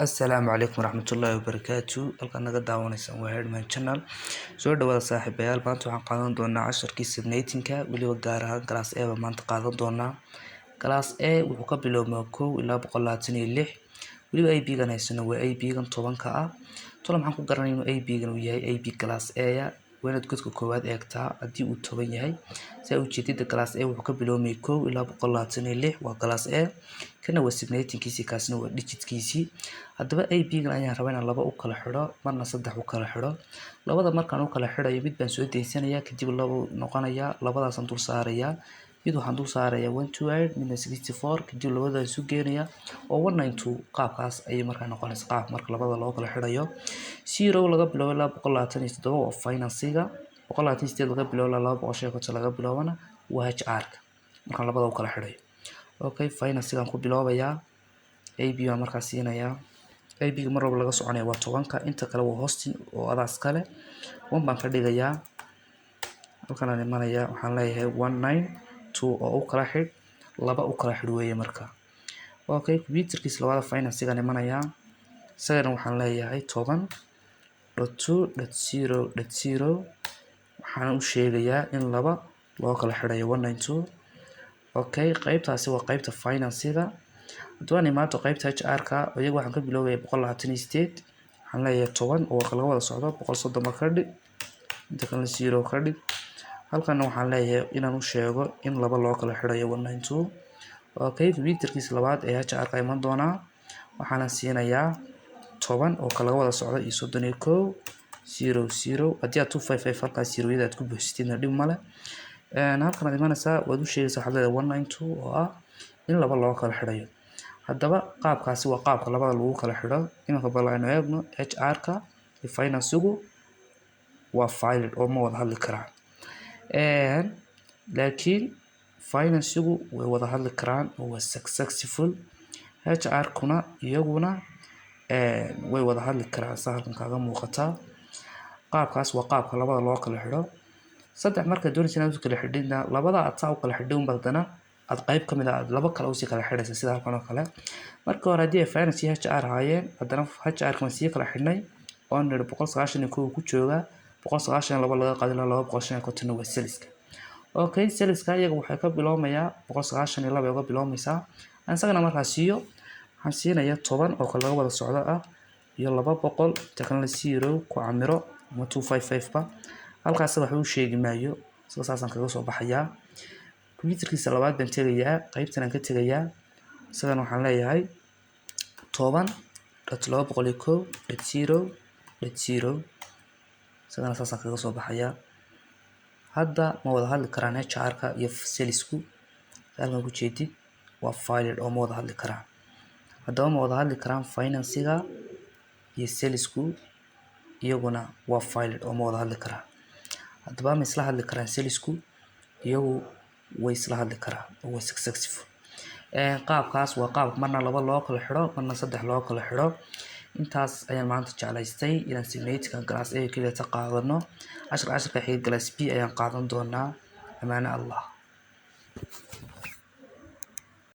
السلام عليكم ورحمة الله وبركاته. halkan naga daawanaysan waa Headman Channel. soo dhawaada saaxiibayaal, maanta waxaan qaadan doonaa casharkii subnatinka, weliba gaar ahaan class A maanta qaadan doonaa. class A wuxuu ka biloobmaa 1 ilaa 126, weliba AB-gan haysano waa AB-gan 10ka ah. tolo maxaan ku garanay inuu AB-gan uu yahay AB class A waynaad godka koowaad eegtaa haddii uu 10 yahay. si uu jeedida class A wuxuu ka biloobmay 1 ilaa 126 waa class A, kana waa subnatinkiisii, kaasna waa digitkiisii. haddaba AB-gan ayaan rabaa inaan laba u kala xidho, marna saddex u kala xidho. labada markaan u kala xidhayo mid baan soo deysanayaa, kadib laba noqonayaa, labadaasaan dul saarayaa. mid waxaan dul saarayaa 128, midna 64, kadib labadaan isu geenayaa oo 192. qaabkaas ayay markaa noqonaysa qaab marka labada loo kala xidhayo. 0 laga bilaabo ilaa 127 oo financiga, 128 laga bilaabo ilaa 250 laga bilaabana waa HR-ka markaan labada u kala xidhayo. okay, financigan ku bilaabayaa, AB baan markaa siinayaa. AB-ga mar walba laga soconaya waa 10ka, inta kale waa hosting oo adaas kale. 1 baan ka dhigayaa, halkan aan imanayaa, waxaan leeyahay 192 oo u kala xidh, laba u kala xidh weeye markaa. okay, computerkiisa labada financigan imanayaa, isagana waxaan leeyahay 10.2.0.0 waxaan u sheegayaa in laba loo kala xidhayo 192. okay, qaybtaasi waa qaybta financiga. haddii imaado qaybta HR-ka, iyaga waxaan ka bilaabaya 128, waxaan leeyahay 10 oo kala wada socdo 130 ka dhig, inta kale 0 ka dhig. halkan waxaan leeyahay inaan u sheego in laba loo kala xidhayo 192. okay, computerkiisa labaad ee HR-ka iman doonaa, waxaan siinayaa 10 oo kala wada socdo iyo 31 00. haddii aad 255 halkaas zeroyada aad ku buuxsatidna dhib male. halkan aad imanaysaa, waad u sheegaysaa waxaad leedahay 192 oo ah in laba loo kala xidhayo. haddaba qaabkaasi waa qaabka labada lagu kala xidho. imanka bal aynu eegno, HR-ka iyo financigu waa filed oo ma wada hadli karaan, laakiin financigu way wada hadli karaan oo waa successful. HR-kuna iyaguna way wada hadli karaan, saa halkan kaaga muuqataa. qaabkaas waa qaabka labada loo kala xidho. saddex markaad doonaysa inaad u kala xidhidna, labada aad saa u kala xidhay un badana aad qayb ka mid ah laba kale usii kala xidhaysa, sida halkan oo kale. marka hore haddii ay finance iyo HR ahaayeen, haddana HR-ka waan sii kala xidhnay oo nidhi 191 ku joogaa, 192 laga qaadi ilaa 250 waa saliska. okay, saliska iyaga waxay ka bilowmayaa 192 ay uga bilowmaysaa. isagana markaa siiyo, waxaan siinayaa 10 oo kala wada socdo ah iyo 200, inta kalena 0 ku camiro ama 255 ba. halkaas wax uu sheegi maayo, saasaan kaga soo baxayaa. computerkiisa labaad baan tegayaa, qaybtan aan ka tegayaa, isagana waxaan leeyahay 10.201.0.0 isagana saasaan kaga soo baxayaa. hadda ma wada hadli karaan HR-ka iyo salisku, halkan ku jeedid waa filed oo ma wada hadli karaan. haddaba ma wada hadli karaan financiga iyo salisku, iyaguna waa filed oo ma wada hadli karaan. haddaba ma isla hadli karaan salisku, iyagu way isla hadli karaan oo waa successful. qaabkaas waa qaab marna laba loo kala xidho, marna saddex loo kala xidho. intaas ayaan maanta jeclaystay inaan subnatinkan class A kaliya ta qaadano. casharka xiga class B ayaan qaadan doonaa. amaane Allah.